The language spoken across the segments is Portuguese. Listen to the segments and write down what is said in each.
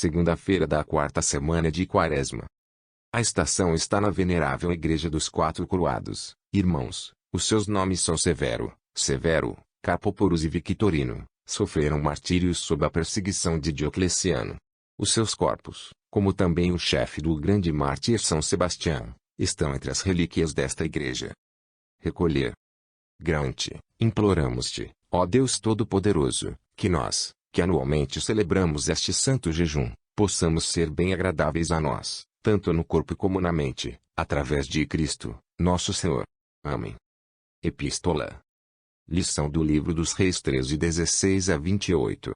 segunda-feira da quarta semana de Quaresma. A estação está na venerável Igreja dos Quatro Coroados. Irmãos, os seus nomes são Severo, Carpoporus e Victorino, sofreram martírios sob a perseguição de Diocleciano. Os seus corpos, como também o chefe do grande mártir São Sebastião, estão entre as relíquias desta igreja. Recolher. Grande, imploramos-te, ó Deus Todo-Poderoso, que nós, que anualmente celebramos este santo jejum, possamos ser bem agradáveis a nós, tanto no corpo como na mente, através de Cristo, nosso Senhor. Amém. Epístola. Lição do Livro dos Reis 13:16-28.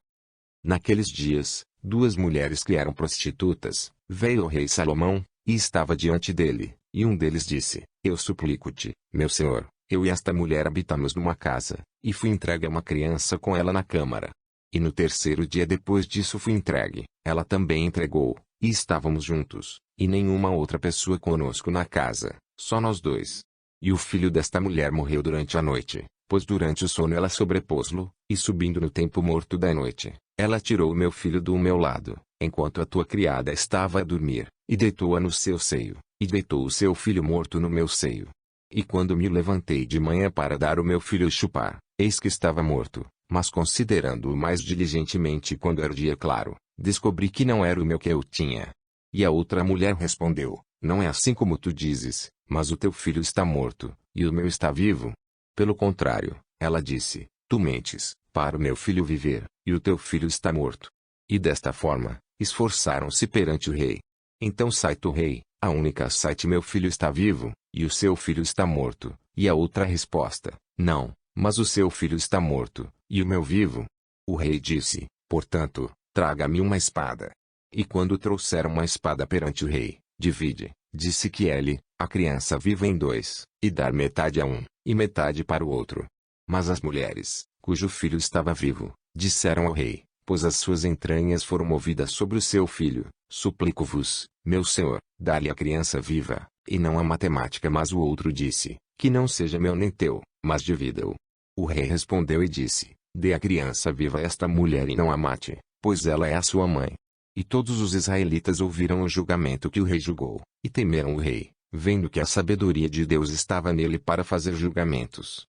Naqueles dias, duas mulheres que eram prostitutas, veio o rei Salomão, e estava diante dele, e um deles disse: Eu suplico-te, meu senhor, eu e esta mulher habitamos numa casa, e fui entregue a uma criança com ela na câmara. E no terceiro dia depois disso fui entregue, ela também entregou, e estávamos juntos, e nenhuma outra pessoa conosco na casa, só nós dois. E o filho desta mulher morreu durante a noite, pois durante o sono ela sobrepôs-lo, e subindo no tempo morto da noite, ela tirou o meu filho do meu lado, enquanto a tua criada estava a dormir, e deitou-a no seu seio, e deitou o seu filho morto no meu seio. E quando me levantei de manhã para dar o meu filho chupar, eis que estava morto, mas considerando-o mais diligentemente quando era dia claro, descobri que não era o meu que eu tinha. E a outra mulher respondeu: Não é assim como tu dizes, mas o teu filho está morto, e o meu está vivo. Pelo contrário, ela disse: Tu mentes, para o meu filho viver, e o teu filho está morto. E desta forma, esforçaram-se perante o rei. Então sai-te o rei, a única sai-te meu filho está vivo, e o seu filho está morto. E a outra resposta: Não, mas o seu filho está morto, e o meu vivo. O rei disse: Portanto, traga-me uma espada. E quando trouxeram uma espada perante o rei, divide, disse que ele, a criança viva em dois, e dar metade a um, e metade para o outro. Mas as mulheres, cujo filho estava vivo, disseram ao rei, pois as suas entranhas foram movidas sobre o seu filho: Suplico-vos, meu senhor, dá-lhe a criança viva, e não a matemática. Mas o outro disse: Que não seja meu nem teu, mas divida-o. O rei respondeu e disse: Dê a criança viva a esta mulher e não a mate, pois ela é a sua mãe. E todos os israelitas ouviram o julgamento que o rei julgou, e temeram o rei, vendo que a sabedoria de Deus estava nele para fazer julgamentos.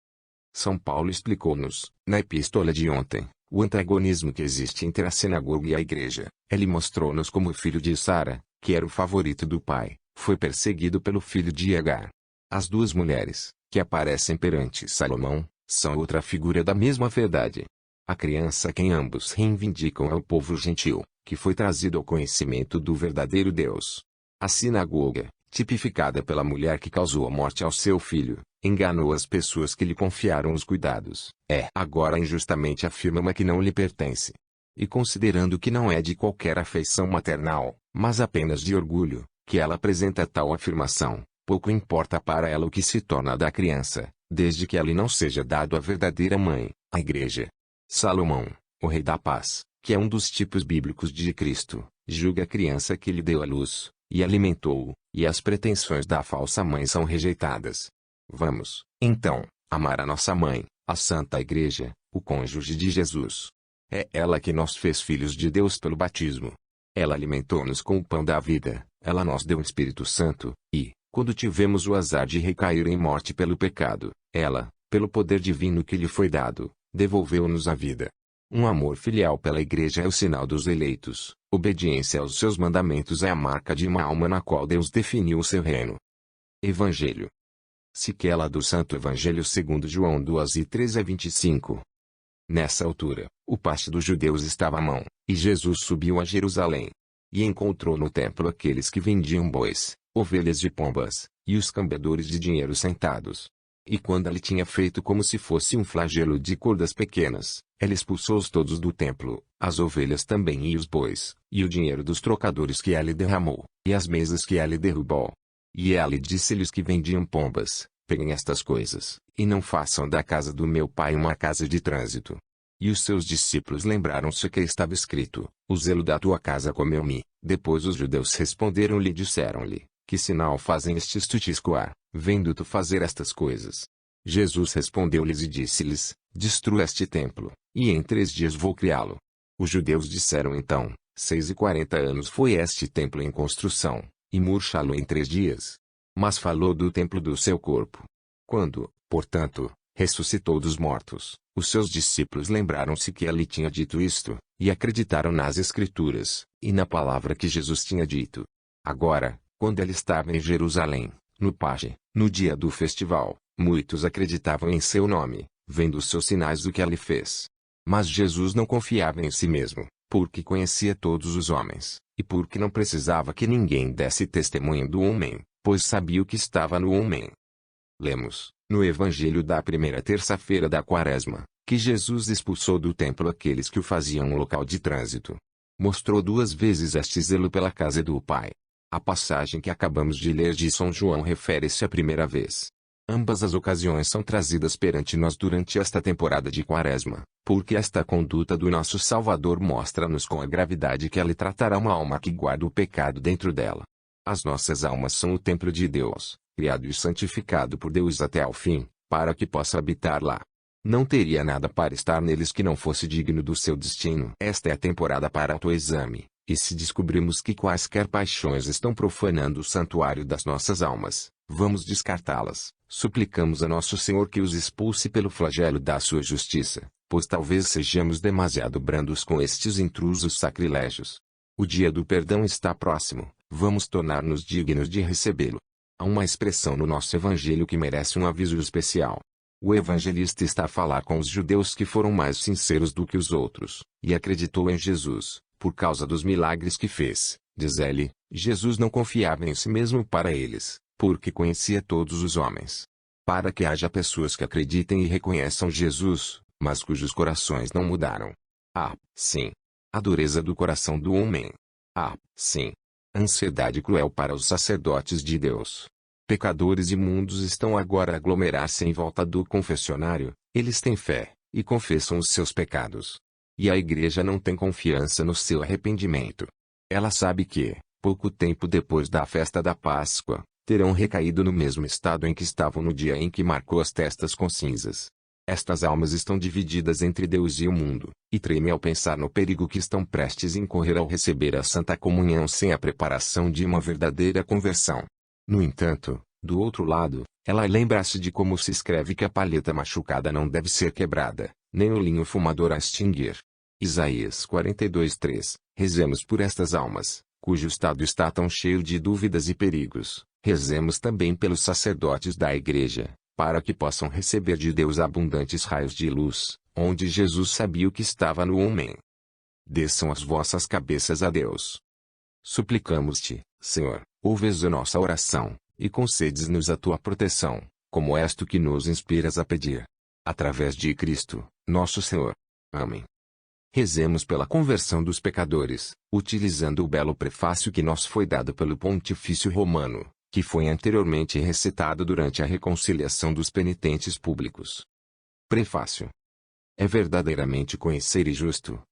São Paulo explicou-nos, na epístola de ontem, o antagonismo que existe entre a sinagoga e a igreja. Ele mostrou-nos como o filho de Sara, que era o favorito do pai, foi perseguido pelo filho de Agar. As duas mulheres, que aparecem perante Salomão, são outra figura da mesma verdade. A criança a quem ambos reivindicam é o povo gentil, que foi trazido ao conhecimento do verdadeiro Deus. A sinagoga, tipificada pela mulher que causou a morte ao seu filho, enganou as pessoas que lhe confiaram os cuidados. Agora injustamente afirma que não lhe pertence. E considerando que não é de qualquer afeição maternal, mas apenas de orgulho, que ela apresenta tal afirmação, pouco importa para ela o que se torna da criança, desde que ela não seja dado a verdadeira mãe, a igreja. Salomão, o rei da paz, que é um dos tipos bíblicos de Cristo, julga a criança que lhe deu a luz, e alimentou-o, e as pretensões da falsa mãe são rejeitadas. Vamos, então, amar a nossa mãe, a Santa Igreja, o cônjuge de Jesus. É ela que nos fez filhos de Deus pelo batismo. Ela alimentou-nos com o pão da vida, ela nos deu o Espírito Santo, e, quando tivemos o azar de recair em morte pelo pecado, ela, pelo poder divino que lhe foi dado, devolveu-nos a vida. Um amor filial pela Igreja é o sinal dos eleitos, obediência aos seus mandamentos é a marca de uma alma na qual Deus definiu o seu reino. Evangelho. Sequela do Santo Evangelho segundo João 2:13-25. Nessa altura, o pasto dos judeus estava à mão, e Jesus subiu a Jerusalém. E encontrou no templo aqueles que vendiam bois, ovelhas e pombas, e os cambiadores de dinheiro sentados. E quando ele tinha feito como se fosse um flagelo de cordas pequenas, ele expulsou-os todos do templo, as ovelhas também e os bois, e o dinheiro dos trocadores que ele derramou, e as mesas que ele derrubou. E ele disse-lhes que vendiam pombas: Peguem estas coisas, e não façam da casa do meu pai uma casa de trânsito. E os seus discípulos lembraram-se que estava escrito: O zelo da tua casa comeu-me. Depois os judeus responderam-lhe e disseram-lhe: Que sinal fazem estes tu te escoar, vendo tu fazer estas coisas? Jesus respondeu-lhes e disse-lhes: Destrua este templo, e em 3 dias vou criá-lo. Os judeus disseram então: 6 e 40 anos foi este templo em construção, e murchá-lo em 3 dias. Mas falou do templo do seu corpo. Quando, portanto, ressuscitou dos mortos, os seus discípulos lembraram-se que ele tinha dito isto, e acreditaram nas Escrituras, e na palavra que Jesus tinha dito. Agora, quando ele estava em Jerusalém, no Paje, no dia do festival, muitos acreditavam em seu nome, vendo os seus sinais do que ele fez. Mas Jesus não confiava em si mesmo, porque conhecia todos os homens, e porque não precisava que ninguém desse testemunho do homem, pois sabia o que estava no homem. Lemos, no Evangelho da primeira terça-feira da Quaresma, que Jesus expulsou do templo aqueles que o faziam um local de trânsito. Mostrou 2 vezes este zelo pela casa do Pai. A passagem que acabamos de ler de São João refere-se à primeira vez. Ambas as ocasiões são trazidas perante nós durante esta temporada de Quaresma, porque esta conduta do nosso Salvador mostra-nos com a gravidade que ele tratará uma alma que guarda o pecado dentro dela. As nossas almas são o templo de Deus, criado e santificado por Deus até ao fim, para que possa habitar lá. Não teria nada para estar neles que não fosse digno do seu destino. Esta é a temporada para autoexame, e se descobrirmos que quaisquer paixões estão profanando o santuário das nossas almas, vamos descartá-las. Suplicamos a nosso Senhor que os expulse pelo flagelo da sua justiça, pois talvez sejamos demasiado brandos com estes intrusos sacrilégios. O dia do perdão está próximo, vamos tornar-nos dignos de recebê-lo. Há uma expressão no nosso evangelho que merece um aviso especial. O evangelista está a falar com os judeus que foram mais sinceros do que os outros, e acreditou em Jesus, por causa dos milagres que fez. Diz ele, Jesus não confiava em si mesmo para eles, porque conhecia todos os homens. Para que haja pessoas que acreditem e reconheçam Jesus, mas cujos corações não mudaram. Ah, sim. A dureza do coração do homem. Ah, sim. Ansiedade cruel para os sacerdotes de Deus. Pecadores imundos estão agora a aglomerar-se em volta do confessionário, eles têm fé, e confessam os seus pecados. E a igreja não tem confiança no seu arrependimento. Ela sabe que, pouco tempo depois da festa da Páscoa, terão recaído no mesmo estado em que estavam no dia em que marcou as testas com cinzas. Estas almas estão divididas entre Deus e o mundo, e tremem ao pensar no perigo que estão prestes a incorrer ao receber a Santa Comunhão sem a preparação de uma verdadeira conversão. No entanto, do outro lado, ela lembra-se de como se escreve que a palheta machucada não deve ser quebrada, nem o linho fumador a extinguir. Isaías 42:3. Rezemos por estas almas, cujo estado está tão cheio de dúvidas e perigos. Rezemos também pelos sacerdotes da Igreja, para que possam receber de Deus abundantes raios de luz, onde Jesus sabia o que estava no homem. Desçam as vossas cabeças a Deus. Suplicamos-te, Senhor, ouves a nossa oração, e concedes-nos a tua proteção, como esta que nos inspiras a pedir. Através de Cristo, nosso Senhor. Amém. Rezemos pela conversão dos pecadores, utilizando o belo prefácio que nos foi dado pelo Pontifício Romano, que foi anteriormente recitado durante a reconciliação dos penitentes públicos. Prefácio. É verdadeiramente conhecer e justo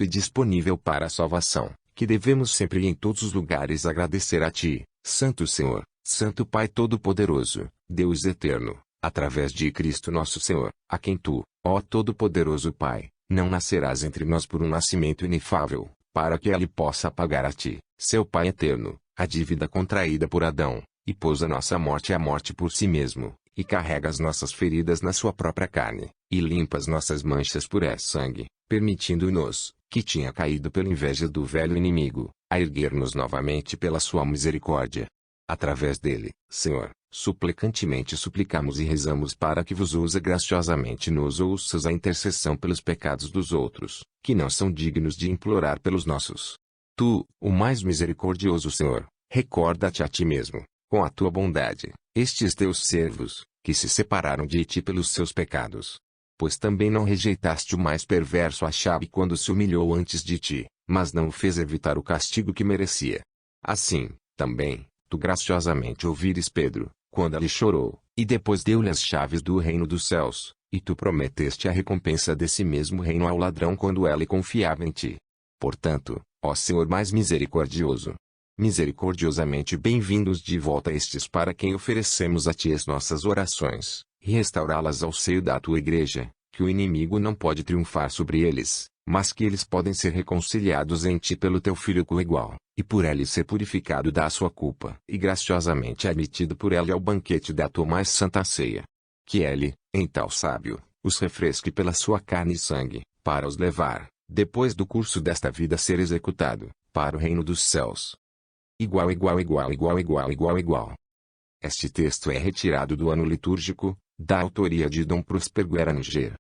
e disponível para a salvação, que devemos sempre e em todos os lugares agradecer a Ti, Santo Senhor, Santo Pai Todo-Poderoso, Deus Eterno, através de Cristo nosso Senhor, a quem Tu, ó Todo-Poderoso Pai, não nascerás entre nós por um nascimento inefável, para que Ele possa pagar a Ti, seu Pai Eterno, a dívida contraída por Adão, e pôs a nossa morte à morte por si mesmo, e carrega as nossas feridas na sua própria carne, e limpa as nossas manchas por sangue, permitindo-nos, que tinha caído pela inveja do velho inimigo, a erguer-nos novamente pela sua misericórdia. Através dele, Senhor, suplicantemente suplicamos e rezamos para que vos use graciosamente nos ouças a intercessão pelos pecados dos outros, que não são dignos de implorar pelos nossos. Tu, o mais misericordioso Senhor, recorda-te a ti mesmo, com a tua bondade, estes teus servos, que se separaram de ti pelos seus pecados. Pois também não rejeitaste o mais perverso Achabe quando se humilhou antes de ti, mas não o fez evitar o castigo que merecia. Assim, também, tu graciosamente ouvires Pedro, quando ele chorou, e depois deu-lhe as chaves do reino dos céus, e tu prometeste a recompensa desse mesmo reino ao ladrão quando ele confiava em ti. Portanto, ó Senhor mais misericordioso, misericordiosamente bem-vindos de volta estes para quem oferecemos a ti as nossas orações, e restaurá-las ao seio da tua igreja, que o inimigo não pode triunfar sobre eles, mas que eles podem ser reconciliados em ti pelo teu Filho coigual, e por ele ser purificado da sua culpa, e graciosamente admitido por ele ao banquete da tua mais santa ceia. Que ele, em tal sábio, os refresque pela sua carne e sangue, para os levar, depois do curso desta vida ser executado, para o reino dos céus. Igual. Este texto é retirado do ano litúrgico, da autoria de Dom Próspero Guaraníger.